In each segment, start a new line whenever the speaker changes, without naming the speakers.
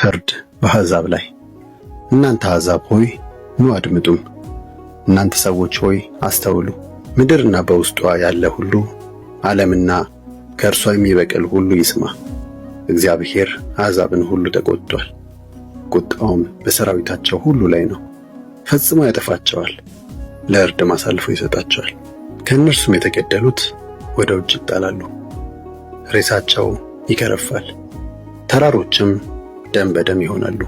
ፍርድ በአሕዛብ ላይ። እናንተ አሕዛብ ሆይ ኑ አድምጡም፣ እናንተ ሰዎች ሆይ አስተውሉ። ምድርና በውስጧ ያለ ሁሉ፣ ዓለምና ከእርሷ የሚበቅል ሁሉ ይስማ። እግዚአብሔር አሕዛብን ሁሉ ተቆጥቷል፣ ቁጣውም በሰራዊታቸው ሁሉ ላይ ነው። ፈጽሞ ያጠፋቸዋል፣ ለእርድም አሳልፎ ይሰጣቸዋል። ከእነርሱም የተገደሉት ወደ ውጭ ይጣላሉ፣ ሬሳቸው ይከረፋል፣ ተራሮችም ደም በደም ይሆናሉ።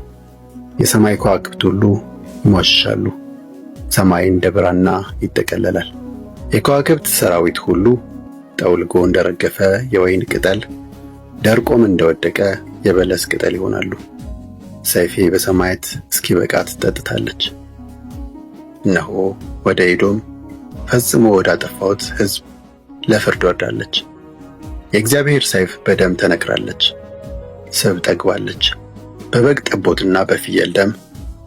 የሰማይ ከዋክብት ሁሉ ይሟሽሻሉ፣ ሰማይ እንደ ብራና ይጠቀለላል። የከዋክብት ሰራዊት ሁሉ ጠውልጎ እንደረገፈ የወይን ቅጠል፣ ደርቆም እንደወደቀ የበለስ ቅጠል ይሆናሉ። ሰይፌ በሰማያት እስኪበቃት ጠጥታለች። እነሆ ወደ ኤዶም ፈጽሞ ወዳጠፋሁት ሕዝብ ለፍርድ ወርዳለች። የእግዚአብሔር ሰይፍ በደም ተነክራለች፣ ስብ ጠግባለች። በበግ ጠቦትና በፍየል ደም፣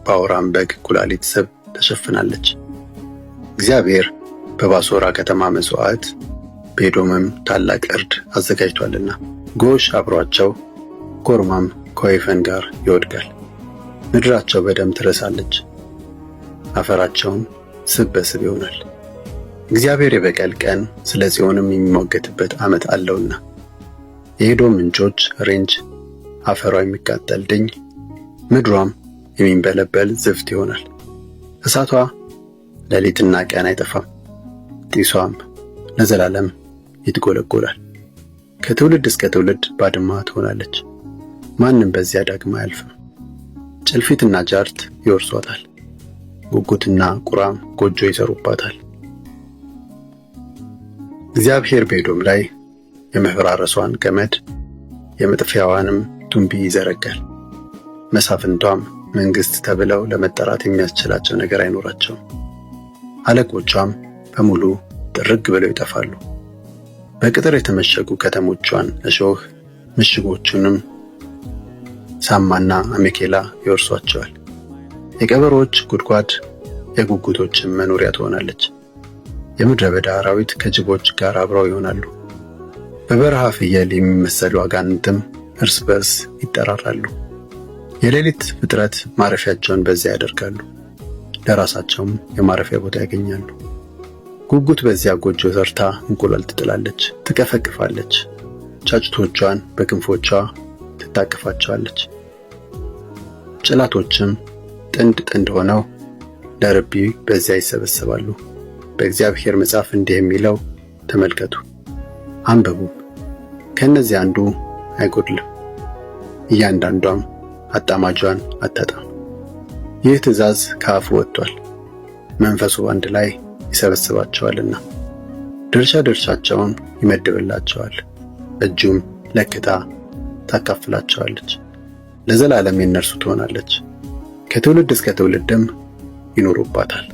በአውራም በግ ኩላሊት ስብ ተሸፍናለች። እግዚአብሔር በባሶራ ከተማ መሥዋዕት፣ በኤዶምም ታላቅ እርድ አዘጋጅቷልና ጎሽ አብሯቸው፣ ኮርማም ከወይፈን ጋር ይወድቃል። ምድራቸው በደም ትረሳለች፣ አፈራቸውም ስብ በስብ ይሆናል። እግዚአብሔር የበቀል ቀን ስለ ጽዮንም የሚሞገትበት ዓመት አለውና። የኤዶም ምንጮች ሬንጅ፣ አፈሯ የሚቃጠል ድኝ፣ ምድሯም የሚንበለበል ዝፍት ይሆናል። እሳቷ ሌሊትና ቀን አይጠፋም፣ ጢሷም ለዘላለም ይትጎለጎላል። ከትውልድ እስከ ትውልድ ባድማ ትሆናለች፣ ማንም በዚያ ዳግም አያልፍም። ጭልፊትና ጃርት ይወርሷታል፣ ጉጉትና ቁራም ጎጆ ይሰሩባታል። እግዚአብሔር በኤዶም ላይ የመፈራረሷን ገመድ የመጥፊያዋንም ቱንቢ ይዘረጋል። መሳፍንቷም መንግሥት ተብለው ለመጠራት የሚያስችላቸው ነገር አይኖራቸውም። አለቆቿም በሙሉ ጥርግ ብለው ይጠፋሉ። በቅጥር የተመሸጉ ከተሞቿን እሾህ፣ ምሽጎቹንም ሳማና አሜኬላ ይወርሷቸዋል። የቀበሮች ጉድጓድ የጉጉቶችም መኖሪያ ትሆናለች። የምድረ በዳ አራዊት ከጅቦች ጋር አብረው ይሆናሉ። በበረሃ ፍየል የሚመሰሉ አጋንንትም እርስ በርስ ይጠራራሉ። የሌሊት ፍጥረት ማረፊያቸውን በዚያ ያደርጋሉ፣ ለራሳቸውም የማረፊያ ቦታ ያገኛሉ። ጉጉት በዚያ ጎጆ ሰርታ እንቁላል ትጥላለች፣ ትቀፈቅፋለች፣ ጫጩቶቿን በክንፎቿ ትታቀፋቸዋለች። ጭላቶችም ጥንድ ጥንድ ሆነው ለርቢ በዚያ ይሰበሰባሉ። በእግዚአብሔር መጽሐፍ እንዲህ የሚለው ተመልከቱ፣ አንብቡ። ከእነዚህ አንዱ አይጎድልም፣ እያንዳንዷም አጣማጇን አታጣም። ይህ ትእዛዝ ከአፉ ወጥቷል፣ መንፈሱ አንድ ላይ ይሰበስባቸዋልና ድርሻ ድርሻቸውን ይመድብላቸዋል። እጁም ለክታ ታካፍላቸዋለች፣ ለዘላለም የእነርሱ ትሆናለች፣ ከትውልድ እስከ ትውልድም ይኖሩባታል።